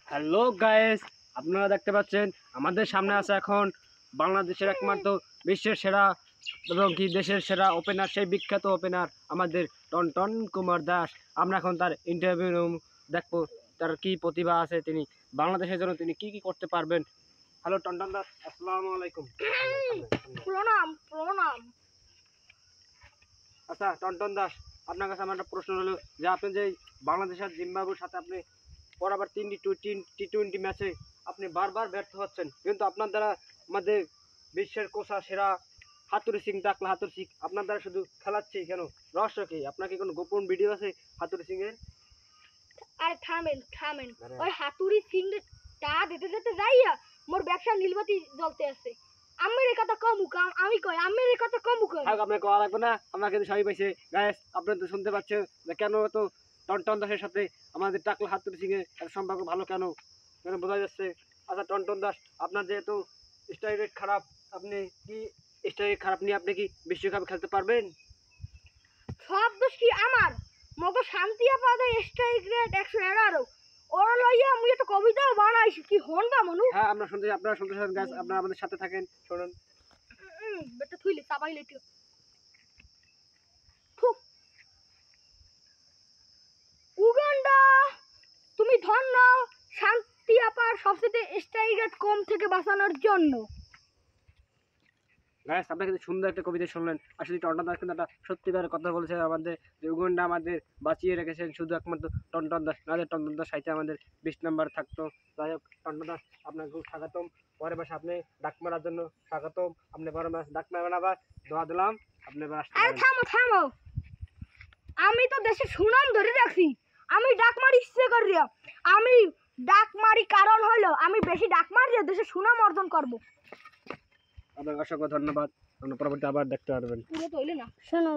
Hello guys, আপনারা দেখতে পাচ্ছেন আমাদের সামনে আছে এখন বাংলাদেশের একমাত্র বিশ্বের সেরা এবং কি দেশের সেরা ওপেনার, সেই বিখ্যাত ওপেনার আমাদের টনটন কুমার দাস। আমরা এখন তার ইন্টারভিউ দেখবো, তার কি প্রতিভা আছে, তিনি বাংলাদেশের জন্য তিনি কি কি করতে পারবেন। হ্যালো টনটন দাস, আসসালামু আলাইকুম। প্রণাম প্রণাম। আচ্ছা টনটন দাস, আপনার কাছে আমার একটা প্রশ্ন হলো যে আপনি যে বাংলাদেশের জিম্বাবুয়ের সাথে আপনি পরাবার টি-20 ম্যাচে আপনি বারবার ব্যর্থ হচ্ছেন, কিন্তু আপনার দ্বারা আমাদের বিশ্বের কোষা সেরা হাতুড়ি সিং, টাকলা হাতুড়ি সিং আপনার দ্বারা শুধু খেলাচ্ছে কেন? রহস্য কি? আপনার কি কোনো গোপন ভিডিও আছে হাতুড়ি সিং এর? আরে থামেন থামেন, ওই হাতুড়ি সিং টা দিতে দিতে যাইয়া মোর ব্যবসা নীলবাতি জ্বলতে আছে। আমের কথা কম কাম আমি কই, আমের কথা কম কই। আপনি কওয়া লাগবে না, আমরা কিন্তু সবাই পাইছে। গাইস, আপনারা তো শুনতে পাচ্ছেন যে কেন তো টনটন দাসের সাথে আমাদের টাকলা হাতুড়ি সিং এর সম্পর্ক ভালো কেন কেন বোঝা যাচ্ছে। আচ্ছা টনটন দাস, আপনার যেহেতু স্ট্রাইক রেট খারাপ, আপনি কি স্ট্রাইক খারাপ নিয়ে আপনি কি বিশ্বকাপে খেলতে পারবেন? সব দোষ কি আমার? মগো শান্তি আপাদে স্ট্রাইক রেট 111। ওর লইয়া আমি একটা কবিতা বানাইছি, কি হনবা মনু? হ্যাঁ, আমরা শুনতে, আপনারা শুনতে চান গাইস, আপনারা আমাদের সাথে থাকেন, শুনুন। বেটা থুইলে চাবাই লইতে। উগান্ডা, তুমি ধন্য শান্তি আপার সবচেয়ে স্ট্রাইক রেট কম থেকে বাঁচানোর জন্য। গাইস, আপনারা কিন্তু সুন্দর একটা কবিতা শুনলেন। আসলে টনটন দাস কিন্তু একটা সত্যিকারের কথা বলেছে আমাদের, যে উগান্ডা আমাদের বাঁচিয়ে রেখেছেন শুধু একমাত্র টনটন দাস। নাহলে টনটন দাস সাইতে আমাদের 20 নম্বর থাকতো। যাই হোক টনটন দাস, আপনাকে খুব স্বাগতম। পরের মাসে আপনি ডাক মারার জন্য স্বাগতম। আপনি পরের মাস ডাক মারবেন, আবার দোয়া দিলাম আপনি এবার আসতে আরে পারেন। থামো থামো, আমি তো দেশের সুনাম ধরে রাখছি। আমি ডাক মারি ইচ্ছে করিয়া, আমি ডাক মারি কারণ হলো আমি বেশি ডাক মারিয়া দেশের সুনাম অর্জন করব। আপনাকে অসংখ্য ধন্যবাদ। পরবর্তী আবার দেখতে পারবেন। পুরো তো হইলে না, শোনো।